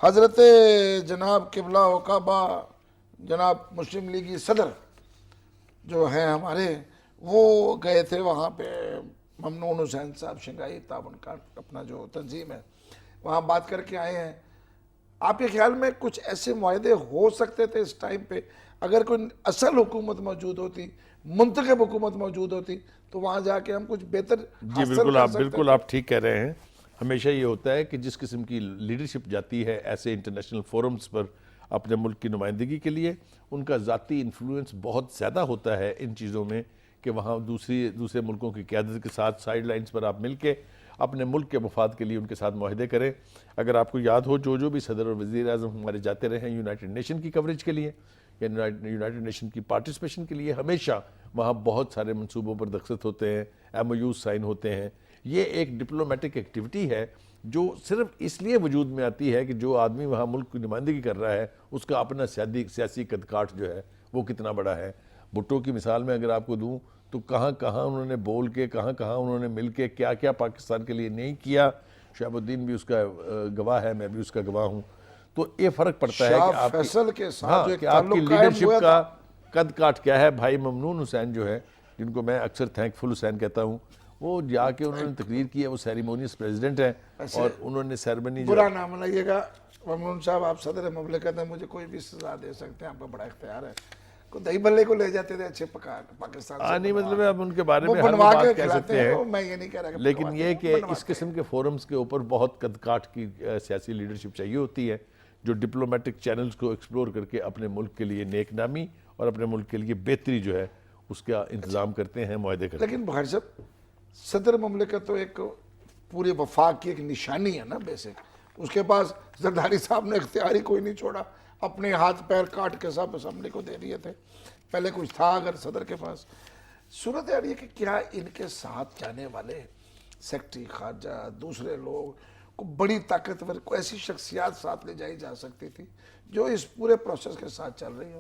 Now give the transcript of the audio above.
حضرت جناب قبلہ و کعبہ جناب مسلم لیگی صدر جو ہیں ہمارے، وہ گئے تھے وہاں پہ، ممنون حسین صاحب شنگھائی تعاون کا اپنا جو تنظیم ہے وہاں بات کر کے آئے ہیں۔ آپ کے خیال میں کچھ ایسے معاہدے ہو سکتے تھے اس ٹائم پہ اگر کوئی اصل حکومت موجود ہوتی، منتخب حکومت موجود ہوتی تو وہاں جا کے ہم کچھ بہتر جی حاصل بالکل، کر آپ سکتے بالکل تھے؟ آپ ٹھیک کہہ رہے ہیں۔ ہمیشہ یہ ہوتا ہے کہ جس قسم کی لیڈرشپ جاتی ہے ایسے انٹرنیشنل فورمز پر اپنے ملک کی نمائندگی کے لیے، ان کا ذاتی انفلوئنس بہت زیادہ ہوتا ہے ان چیزوں میں کہ وہاں دوسرے ملکوں کی قیادت کے ساتھ سائیڈ لائنز پر آپ مل کے اپنے ملک کے مفاد کے لیے ان کے ساتھ معاہدے کریں۔ اگر آپ کو یاد ہو جو بھی صدر اور وزیر اعظم ہمارے جاتے رہے ہیں یونائٹڈ نیشن کی کوریج کے لیے یا یونائٹڈ نیشن کی پارٹیسپیشن کے لیے، ہمیشہ وہاں بہت سارے منصوبوں پر دستخط ہوتے ہیں، ایم او یوز سائن ہوتے ہیں۔ یہ ایک ڈپلومیٹک ایکٹیویٹی ہے جو صرف اس لیے وجود میں آتی ہے کہ جو آدمی وہاں ملک کی نمائندگی کر رہا ہے اس کا اپنا سیاسی قد کاٹ جو ہے وہ کتنا بڑا ہے۔ بھٹو کی مثال میں اگر آپ کو دوں تو کہاں کہاں انہوں نے بول کے، کہاں کہاں انہوں نے مل کے کیا کیا پاکستان کے لیے نہیں کیا۔ شہاب الدین بھی اس کا گواہ ہے، میں بھی اس کا گواہ ہوں۔ تو یہ فرق پڑتا ہے شاہ کہ آپ کی فیصل کے ساتھ جو ایک کہ آپ کی تعلق قائم لیڈرشپ ہوا کا تھا، قد کاٹ کیا ہے۔ بھائی ممنون حسین جو ہے، جن کو میں اکثر تھینکفل حسین کہتا ہوں، وہ جا کے انہوں نے تقریر کی ہے، وہ سیریمونیس پریزیڈنٹ ہیں اور انہوں نے سیرمنی جو برا نہ منائیے گا ممنون صاحب، آپ صدر مملکت ہیں، مجھے کوئی بھی سزا دے سکتے ہیں، آپ کا بڑا اختیار ہے۔ کو دہی بلے کو لے جاتے تھے اچھے پاکستان سے نہیں مطلب ہے اب ان کے بارے وہ میں ہر بنوا کے بات کہہ کھلاتے سکتے ہیں، وہ میں یہ نہیں کہہ رہا کہ لیکن بنواتے یہ ہیں، کہ بنواتے اس قسم کے فورمز کے اوپر بہت قد کاٹ کی سیاسی لیڈرشپ چاہیے ہوتی ہے جو ڈپلومیٹک چینلز کو ایکسپلور کر کے اپنے ملک کے لیے نیک نامی اور اپنے ملک کے لیے بہتری جو ہے اس کا انتظام کرتے ہیں، معاہدے کرتے ہیں۔ لیکن بھائی صاحب صدر مملکت تو ایک پورے وفاق کی ایک نشانی ہے نا بیسک، اس کے پاس زرداری صاحب نے اختیاری کوئی نہیں چھوڑا، اپنے ہاتھ پیر کاٹ کے سب اسمبلی کو دے دیے تھے۔ پہلے کچھ تھا اگر صدر کے پاس صورت ہے کہ کیا ان کے ساتھ جانے والے سیکٹری خارجہ دوسرے لوگ کو بڑی طاقتور کو ایسی شخصیات ساتھ لے جائی جا سکتی تھی جو اس پورے پروسیس کے ساتھ چل رہی ہو؟